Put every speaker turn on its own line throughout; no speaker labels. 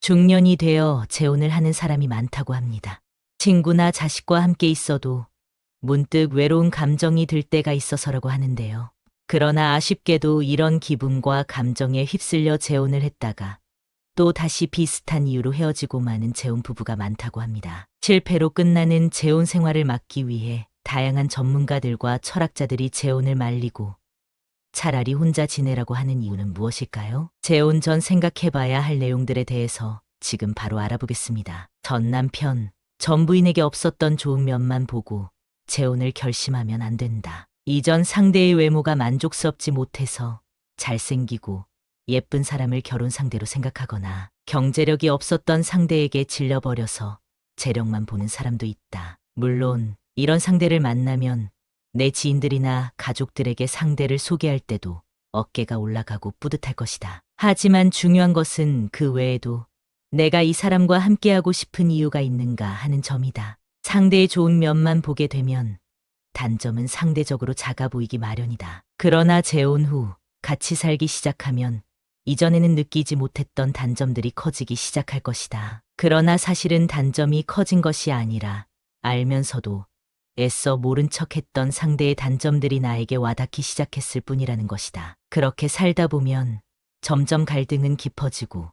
중년이 되어 재혼을 하는 사람이 많다고 합니다. 친구나 자식과 함께 있어도 문득 외로운 감정이 들 때가 있어서라고 하는데요. 그러나 아쉽게도 이런 기분과 감정에 휩쓸려 재혼을 했다가 또 다시 비슷한 이유로 헤어지고 마는 재혼 부부가 많다고 합니다. 실패로 끝나는 재혼 생활을 막기 위해 다양한 전문가들과 철학자들이 재혼을 말리고 차라리 혼자 지내라고 하는 이유는 무엇일까요? 재혼 전 생각해봐야 할 내용들에 대해서 지금 바로 알아보겠습니다. 전 남편, 전 부인에게 없었던 좋은 면만 보고 재혼을 결심하면 안 된다. 이전 상대의 외모가 만족스럽지 못해서 잘생기고 예쁜 사람을 결혼 상대로 생각하거나 경제력이 없었던 상대에게 질려버려서 재력만 보는 사람도 있다. 물론 이런 상대를 만나면 내 지인들이나 가족들에게 상대를 소개할 때도 어깨가 올라가고 뿌듯할 것이다. 하지만 중요한 것은 그 외에도 내가 이 사람과 함께하고 싶은 이유가 있는가 하는 점이다. 상대의 좋은 면만 보게 되면 단점은 상대적으로 작아 보이기 마련이다. 그러나 재혼 후 같이 살기 시작하면 이전에는 느끼지 못했던 단점들이 커지기 시작할 것이다. 그러나 사실은 단점이 커진 것이 아니라 알면서도 애써 모른 척했던 상대의 단점들이 나에게 와닿기 시작했을 뿐이라는 것이다. 그렇게 살다 보면 점점 갈등은 깊어지고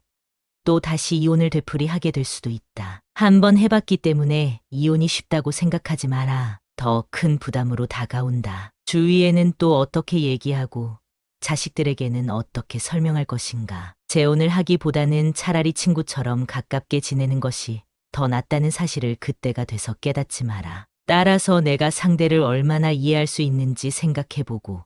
또 다시 이혼을 되풀이하게 될 수도 있다. 한번 해봤기 때문에 이혼이 쉽다고 생각하지 마라. 더 큰 부담으로 다가온다. 주위에는 또 어떻게 얘기하고 자식들에게는 어떻게 설명할 것인가. 재혼을 하기보다는 차라리 친구처럼 가깝게 지내는 것이 더 낫다는 사실을 그때가 돼서 깨닫지 마라. 따라서 내가 상대를 얼마나 이해할 수 있는지 생각해보고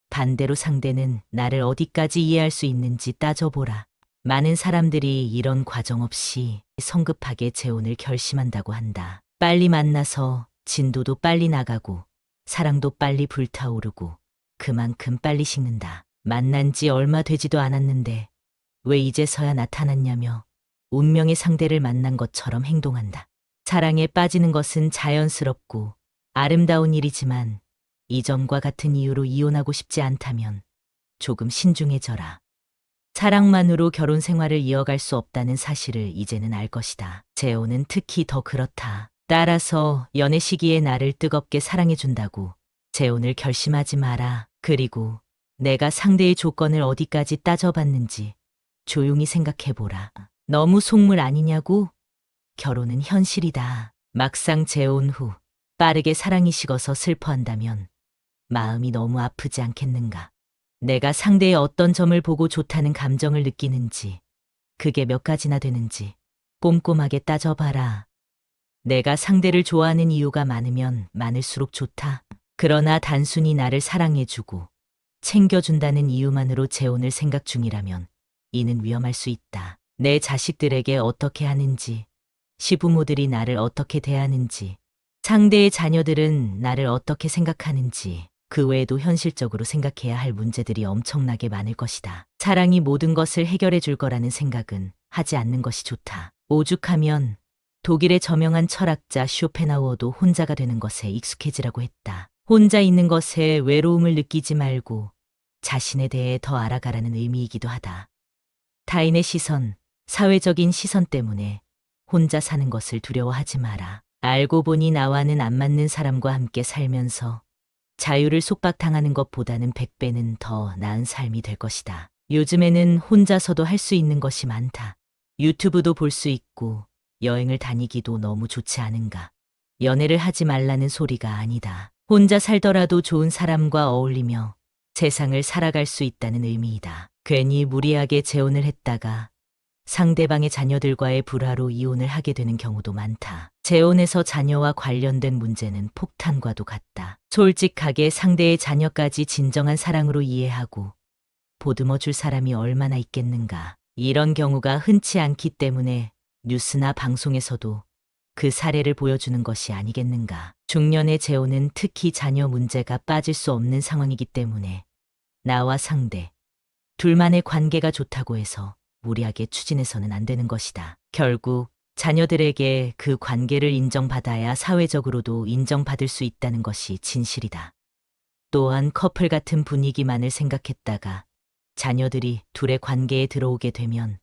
반대로 상대는 나를 어디까지 이해할 수 있는지 따져보라. 많은 사람들이 이런 과정 없이 성급하게 재혼을 결심한다고 한다. 빨리 만나서 진도도 빨리 나가고 사랑도 빨리 불타오르고 그만큼 빨리 식는다. 만난 지 얼마 되지도 않았는데 왜 이제서야 나타났냐며 운명의 상대를 만난 것처럼 행동한다. 사랑에 빠지는 것은 자연스럽고 아름다운 일이지만 이전과 같은 이유로 이혼하고 싶지 않다면 조금 신중해져라. 사랑만으로 결혼 생활을 이어갈 수 없다는 사실을 이제는 알 것이다. 재혼은 특히 더 그렇다. 따라서 연애 시기에 나를 뜨겁게 사랑해준다고 재혼을 결심하지 마라. 그리고 내가 상대의 조건을 어디까지 따져봤는지 조용히 생각해보라. 너무 속물 아니냐고? 결혼은 현실이다. 막상 재혼 후 빠르게 사랑이 식어서 슬퍼한다면 마음이 너무 아프지 않겠는가? 내가 상대의 어떤 점을 보고 좋다는 감정을 느끼는지, 그게 몇 가지나 되는지 꼼꼼하게 따져봐라. 내가 상대를 좋아하는 이유가 많으면 많을수록 좋다. 그러나 단순히 나를 사랑해주고 챙겨준다는 이유만으로 재혼을 생각 중이라면 이는 위험할 수 있다. 내 자식들에게 어떻게 하는지, 시부모들이 나를 어떻게 대하는지, 상대의 자녀들은 나를 어떻게 생각하는지, 그 외에도 현실적으로 생각해야 할 문제들이 엄청나게 많을 것이다. 사랑이 모든 것을 해결해 줄 거라는 생각은 하지 않는 것이 좋다. 오죽하면 독일의 저명한 철학자 쇼펜하우어도 혼자가 되는 것에 익숙해지라고 했다. 혼자 있는 것에 외로움을 느끼지 말고 자신에 대해 더 알아가라는 의미이기도 하다. 타인의 시선, 사회적인 시선 때문에 혼자 사는 것을 두려워하지 마라. 알고 보니 나와는 안 맞는 사람과 함께 살면서 자유를 속박당하는 것보다는 100배는 더 나은 삶이 될 것이다. 요즘에는 혼자서도 할 수 있는 것이 많다. 유튜브도 볼 수 있고 여행을 다니기도 너무 좋지 않은가. 연애를 하지 말라는 소리가 아니다. 혼자 살더라도 좋은 사람과 어울리며 세상을 살아갈 수 있다는 의미이다. 괜히 무리하게 재혼을 했다가 상대방의 자녀들과의 불화로 이혼을 하게 되는 경우도 많다. 재혼에서 자녀와 관련된 문제는 폭탄과도 같다. 솔직하게 상대의 자녀까지 진정한 사랑으로 이해하고 보듬어 줄 사람이 얼마나 있겠는가. 이런 경우가 흔치 않기 때문에 뉴스나 방송에서도 그 사례를 보여주는 것이 아니겠는가. 중년의 재혼은 특히 자녀 문제가 빠질 수 없는 상황이기 때문에 나와 상대, 둘만의 관계가 좋다고 해서 무리하게 추진해서는 안 되는 것이다. 결국 자녀들에게 그 관계를 인정받아야 사회적으로도 인정받을 수 있다는 것이 진실이다. 또한 커플 같은 분위기만을 생각했다가 자녀들이 둘의 관계에 들어오게 되면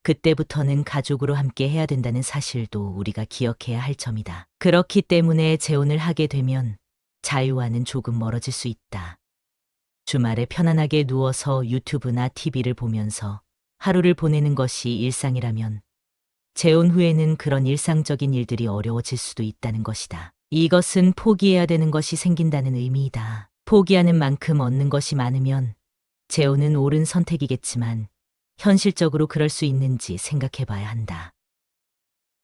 그때부터는 가족으로 함께 해야 된다는 사실도 우리가 기억해야 할 점이다. 그렇기 때문에 재혼을 하게 되면 자유와는 조금 멀어질 수 있다. 주말에 편안하게 누워서 유튜브나 TV를 보면서 하루를 보내는 것이 일상이라면 재혼 후에는 그런 일상적인 일들이 어려워질 수도 있다는 것이다. 이것은 포기해야 되는 것이 생긴다는 의미이다. 포기하는 만큼 얻는 것이 많으면 재혼은 옳은 선택이겠지만 현실적으로 그럴 수 있는지 생각해 봐야 한다.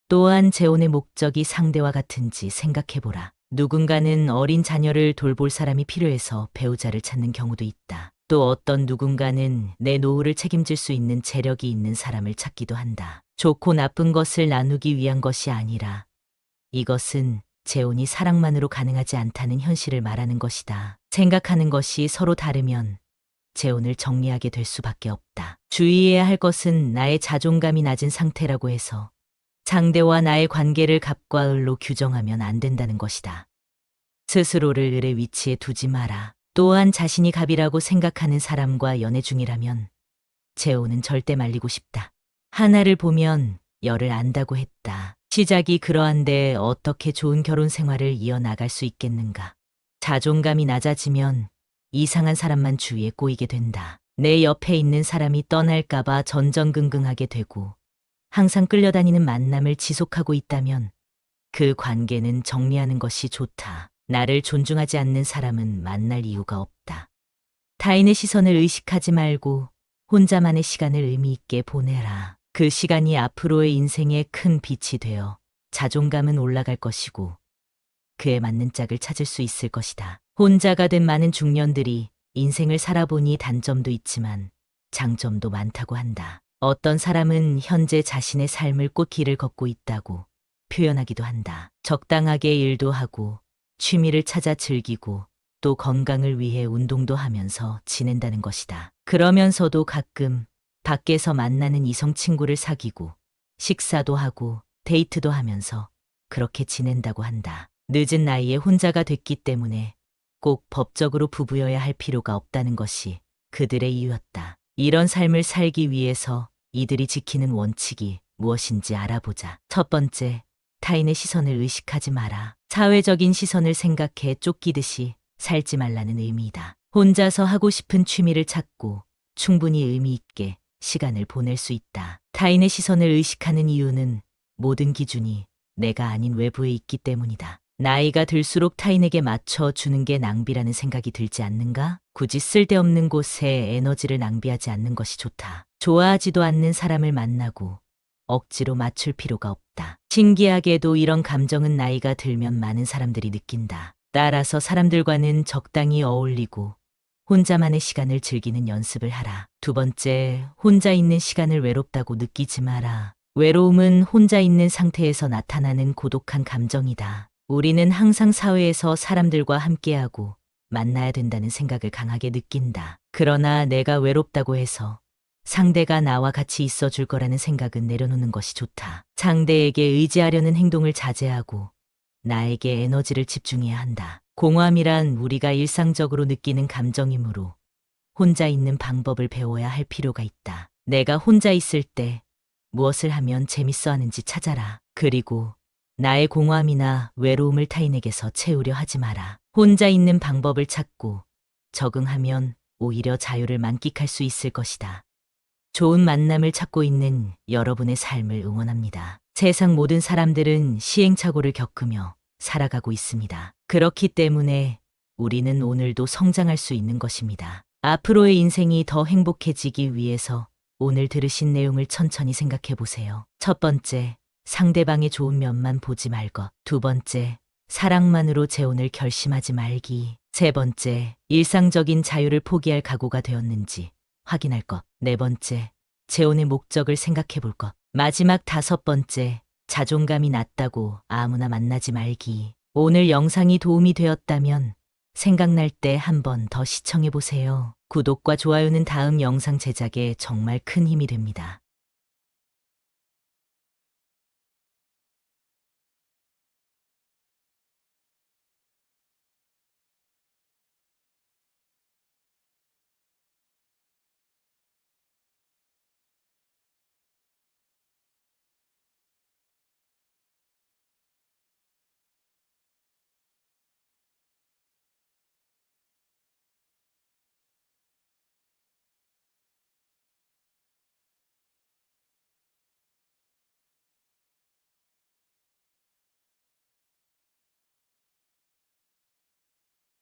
또한 재혼의 목적이 상대와 같은지 생각해 보라. 누군가는 어린 자녀를 돌볼 사람이 필요해서 배우자를 찾는 경우도 있다. 또 어떤 누군가는 내 노후를 책임질 수 있는 재력이 있는 사람을 찾기도 한다. 좋고 나쁜 것을 나누기 위한 것이 아니라 이것은 재혼이 사랑만으로 가능하지 않다는 현실을 말하는 것이다. 생각하는 것이 서로 다르면 재혼을 정리하게 될 수밖에 없다. 주의해야 할 것은 나의 자존감이 낮은 상태라고 해서 상대와 나의 관계를 갑과 을로 규정하면 안 된다는 것이다. 스스로를 을의 위치에 두지 마라. 또한 자신이 갑이라고 생각하는 사람과 연애 중이라면 재혼은 절대 말리고 싶다. 하나를 보면 열을 안다고 했다. 시작이 그러한데 어떻게 좋은 결혼 생활을 이어나갈 수 있겠는가. 자존감이 낮아지면 이상한 사람만 주위에 꼬이게 된다. 내 옆에 있는 사람이 떠날까봐 전전긍긍하게 되고 항상 끌려다니는 만남을 지속하고 있다면 그 관계는 정리하는 것이 좋다. 나를 존중하지 않는 사람은 만날 이유가 없다. 타인의 시선을 의식하지 말고 혼자만의 시간을 의미 있게 보내라. 그 시간이 앞으로의 인생에 큰 빛이 되어 자존감은 올라갈 것이고 그에 맞는 짝을 찾을 수 있을 것이다. 혼자가 된 많은 중년들이 인생을 살아보니 단점도 있지만 장점도 많다고 한다. 어떤 사람은 현재 자신의 삶을 꽃길을 걷고 있다고 표현하기도 한다. 적당하게 일도 하고 취미를 찾아 즐기고 또 건강을 위해 운동도 하면서 지낸다는 것이다. 그러면서도 가끔 밖에서 만나는 이성 친구를 사귀고 식사도 하고 데이트도 하면서 그렇게 지낸다고 한다. 늦은 나이에 혼자가 됐기 때문에 꼭 법적으로 부부여야 할 필요가 없다는 것이 그들의 이유였다. 이런 삶을 살기 위해서 이들이 지키는 원칙이 무엇인지 알아보자. 첫 번째, 타인의 시선을 의식하지 마라. 사회적인 시선을 생각해 쫓기듯이 살지 말라는 의미이다. 혼자서 하고 싶은 취미를 찾고 충분히 의미 있게 시간을 보낼 수 있다. 타인의 시선을 의식하는 이유는 모든 기준이 내가 아닌 외부에 있기 때문이다. 나이가 들수록 타인에게 맞춰주는 게 낭비라는 생각이 들지 않는가? 굳이 쓸데없는 곳에 에너지를 낭비하지 않는 것이 좋다. 좋아하지도 않는 사람을 만나고 억지로 맞출 필요가 없다. 신기하게도 이런 감정은 나이가 들면 많은 사람들이 느낀다. 따라서 사람들과는 적당히 어울리고 혼자만의 시간을 즐기는 연습을 하라. 두 번째, 혼자 있는 시간을 외롭다고 느끼지 마라. 외로움은 혼자 있는 상태에서 나타나는 고독한 감정이다. 우리는 항상 사회에서 사람들과 함께하고 만나야 된다는 생각을 강하게 느낀다. 그러나 내가 외롭다고 해서 상대가 나와 같이 있어 줄 거라는 생각은 내려놓는 것이 좋다. 상대에게 의지하려는 행동을 자제하고 나에게 에너지를 집중해야 한다. 공허함이란 우리가 일상적으로 느끼는 감정이므로 혼자 있는 방법을 배워야 할 필요가 있다. 내가 혼자 있을 때 무엇을 하면 재밌어 하는지 찾아라. 그리고 나의 공허함이나 외로움을 타인에게서 채우려 하지 마라. 혼자 있는 방법을 찾고 적응하면 오히려 자유를 만끽할 수 있을 것이다. 좋은 만남을 찾고 있는 여러분의 삶을 응원합니다. 세상 모든 사람들은 시행착오를 겪으며 살아가고 있습니다. 그렇기 때문에 우리는 오늘도 성장할 수 있는 것입니다. 앞으로의 인생이 더 행복해지기 위해서 오늘 들으신 내용을 천천히 생각해 보세요. 첫 번째, 상대방의 좋은 면만 보지 말 것. 두 번째, 사랑만으로 재혼을 결심하지 말기. 세 번째, 일상적인 자유를 포기할 각오가 되었는지 확인할 것. 네 번째, 재혼의 목적을 생각해 볼 것. 마지막 다섯 번째, 자존감이 낮다고 아무나 만나지 말기. 오늘 영상이 도움이 되었다면 생각날 때 한 번 더 시청해 보세요. 구독과 좋아요는 다음 영상 제작에 정말 큰 힘이 됩니다.